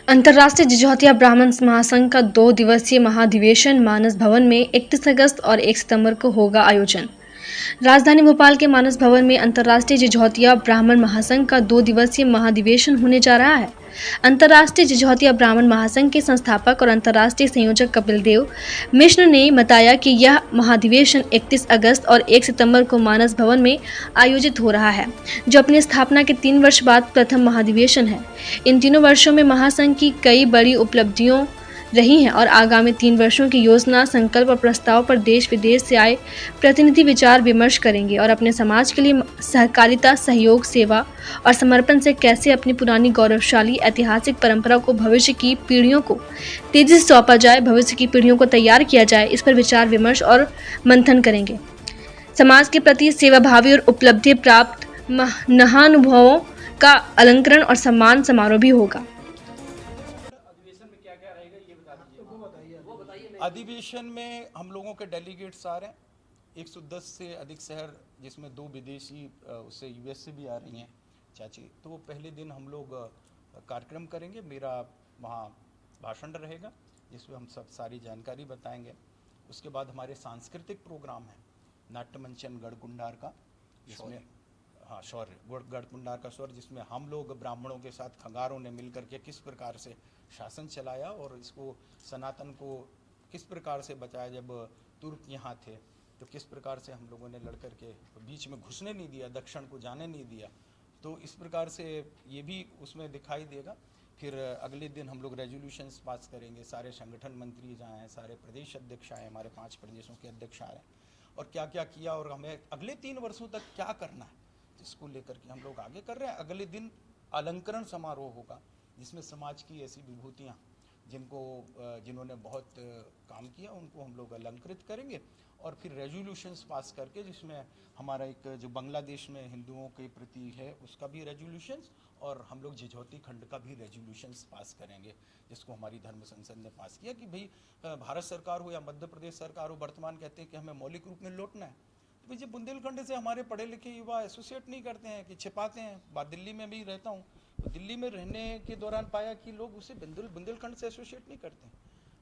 अंतर्राष्ट्रीय जिझौतिया ब्राह्मण महासंघ का 2 दिवसीय महाधिवेशन मानस भवन में 31 अगस्त और 1 सितंबर को होगा आयोजन। राजधानी भोपाल के मानस भवन में अंतर्राष्ट्रीय जिझौतिया ब्राह्मण महासंघ का 2 दिवसीय महाधिवेशन होने जा रहा है। अंतर्राष्ट्रीय जिझौतिया ब्राह्मण महासंघ के संस्थापक और अंतर्राष्ट्रीय संयोजक कपिल देव मिश्र ने बताया कि यह महाधिवेशन 31 अगस्त और 1 सितंबर को मानस भवन में आयोजित हो रहा है, जो अपनी स्थापना के 3 वर्ष बाद प्रथम महाधिवेशन है। इन तीनों वर्षों में महासंघ की कई बड़ी उपलब्धियों रही हैं और आगामी 3 वर्षों की योजना, संकल्प और प्रस्ताव पर देश विदेश से आए प्रतिनिधि विचार विमर्श करेंगे और अपने समाज के लिए सहकारिता, सहयोग, सेवा और समर्पण से कैसे अपनी पुरानी गौरवशाली ऐतिहासिक परंपरा को भविष्य की पीढ़ियों को तेजी से सौंपा जाए, भविष्य की पीढ़ियों को तैयार किया जाए, इस पर विचार विमर्श और मंथन करेंगे। समाज के प्रति सेवाभावी और उपलब्धि प्राप्त महानुभवों का अलंकरण और सम्मान समारोह भी होगा। अधिवेशन में हम लोगों के डेलीगेट्स आ रहे हैं 110 से अधिक शहर, जिसमें 2 विदेशी उससे यूएस से भी आ रही हैं चाची। तो वो पहले दिन हम लोग कार्यक्रम करेंगे, मेरा वहाँ भाषण रहेगा जिसमें हम सब सारी जानकारी बताएंगे। उसके बाद हमारे सांस्कृतिक प्रोग्राम है, नाट्य मंचन गढ़कुंडार का, जिसमें शौर्य गढ़कुंडार का शौर्य, जिसमें हम लोग ब्राह्मणों के साथ खंगारों ने मिलकर के किस प्रकार से शासन चलाया और इसको सनातन को किस प्रकार से बचाया। जब तुर्क यहाँ थे तो किस प्रकार से हम लोगों ने लड़कर के बीच में घुसने नहीं दिया, दक्षिण को जाने नहीं दिया। तो इस प्रकार से ये भी उसमें दिखाई देगा। फिर अगले दिन हम लोग रेजोल्यूशंस पास करेंगे, सारे संगठन मंत्री जहाँ हैं, सारे प्रदेश अध्यक्ष आए, हमारे 5 प्रदेशों के अध्यक्ष आ रहे हैं, और क्या क्या किया और हमें अगले 3 वर्षों तक क्या करना है, जिसको लेकर के हम लोग आगे कर रहे हैं। अगले दिन अलंकरण समारोह होगा जिसमें समाज की ऐसी विभूतियाँ जिन्होंने बहुत काम किया उनको हम लोग अलंकृत करेंगे, और फिर रेजोल्यूशंस पास करके जिसमें हमारा एक जो बांग्लादेश में हिंदुओं के प्रति है उसका भी रेजोल्यूशंस, और हम लोग जिझौती खंड का भी रेजोल्यूशंस पास करेंगे, जिसको हमारी धर्म संसद ने पास किया कि भाई भारत सरकार हो या मध्य प्रदेश सरकार हो, वर्तमान कहते हैं कि हमें मौलिक रूप में लौटना है। तो भाई जब बुंदेलखंड से हमारे पढ़े लिखे युवा एसोसिएट नहीं करते हैं कि छिपाते हैं, बात दिल्ली में भी रहता हूँ तो दिल्ली में रहने के दौरान पाया कि लोग उसे बुंदेलखंड से एसोसिएट नहीं करते,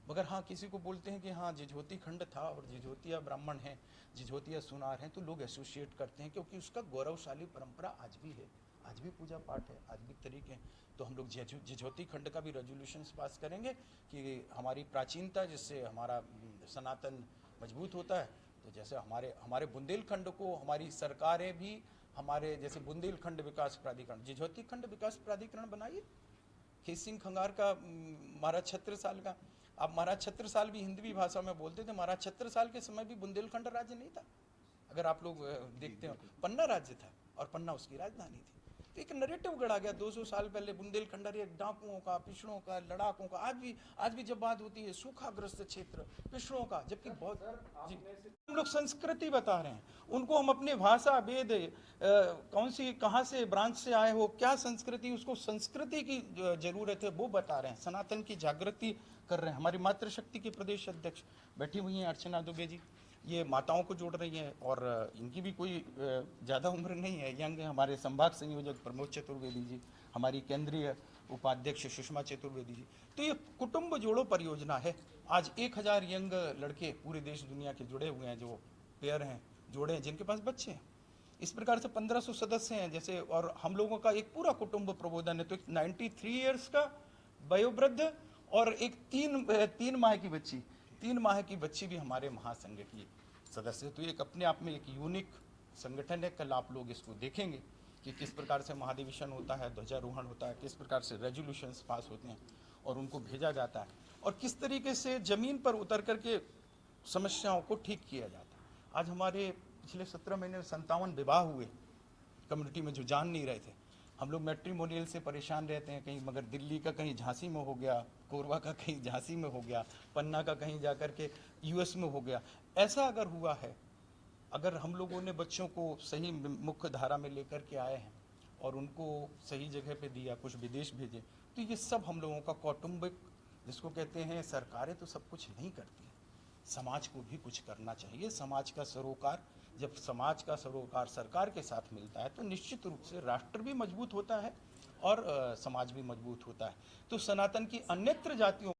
मगर हाँ किसी को बोलते हैं कि हाँ जिझौती खंड था और जिझौतिया ब्राह्मण हैं, जिझौतिया सुनार हैं, तो लोग एसोसिएट करते हैं क्योंकि उसका गौरवशाली परंपरा आज भी है, आज भी पूजा पाठ है, आज भी तरीके हैं। तो हम लोग जिझौती खंड का भी रेजोल्यूशंस पास करेंगे कि हमारी प्राचीनता, जिससे हमारा सनातन मजबूत होता है। तो जैसे हमारे बुंदेलखंड को हमारी सरकारें भी हमारे जैसे बुंदेलखंड विकास प्राधिकरण, जिझौती खंड विकास प्राधिकरण बनाइए। खेत सिंह खंगार का महाराज छत्रसाल का, आप महाराज छत्रसाल भी हिंदी भाषा में बोलते थे, महाराज छत्रसाल के समय भी बुंदेलखंड राज्य नहीं था। अगर आप लोग देखते हो पन्ना राज्य था और पन्ना उसकी राजधानी थी। तो एक नरेटिव गढ़ा गया 200 साल पहले बुंदेलखंड डाकुओं का, पिछड़ों का, लड़ाकों का। आज भी जब बात होती है सूखाग्रस्त क्षेत्र पिछड़ों का, जबकि बहुत हम लोग संस्कृति बता रहे हैं उनको, हम अपनी भाषा वेद कौन सी कहाँ से ब्रांच से आए हो, क्या संस्कृति, उसको संस्कृति की जरूरत है वो बता रहे हैं, सनातन की जागृति कर रहे हैं। हमारी मातृशक्ति के प्रदेश अध्यक्ष बैठी हुई हैं अर्चना दुबे जी, ये माताओं को जोड़ रही हैं और इनकी भी कोई ज़्यादा उम्र नहीं है, यंग है। हमारे संभाग संयोजक प्रमोद चतुर्वेदी जी, हमारी केंद्रीय उपाध्यक्ष सुषमा चतुर्वेदी जी। तो ये कुटुंब जोड़ो परियोजना है। आज 1000 यंग लड़के पूरे देश दुनिया के जुड़े हुए हैं, जो पेयर हैं, जोड़े हैं, जिनके पास बच्चे हैं। इस प्रकार से 1500 सदस्य हैं जैसे, और हम लोगों का एक पूरा कुटुंब प्रबोधन है। तो एक 93 ईयर्स का वयोवृद्ध और एक 3 माह की बच्ची भी हमारे महासंघ की सदस्य। तो एक अपने आप में एक यूनिक संगठन है। कल आप लोग इसको देखेंगे कि किस प्रकार से महाधिवेशन होता है, ध्वजारोहण होता है, किस प्रकार से रेजोल्यूशंस पास होते हैं और उनको भेजा जाता है, और किस तरीके से जमीन पर उतर करके समस्याओं को ठीक किया जाता है। आज हमारे पिछले 17 महीने में 57 विवाह हुए कम्युनिटी में, जो जान नहीं रहे थे। हम लोग मैट्रिमोनियल से परेशान रहते हैं कहीं, मगर दिल्ली का कहीं झांसी में हो गया, कोरबा का कहीं झांसी में हो गया, पन्ना का कहीं जाकर के यूएस में हो गया। ऐसा अगर हुआ है, अगर हम लोगों ने बच्चों को सही मुख्य धारा में लेकर के आए हैं और उनको सही जगह पे दिया, कुछ विदेश भेजे, तो ये सब हम लोगों का कौटुंबिक, जिसको कहते हैं, सरकारें तो सब कुछ नहीं करती, समाज को भी कुछ करना चाहिए। समाज का सरोकार, जब समाज का सरोकार सरकार के साथ मिलता है तो निश्चित रूप से राष्ट्र भी मजबूत होता है और समाज भी मजबूत होता है। तो सनातन की अन्यत्र जातियों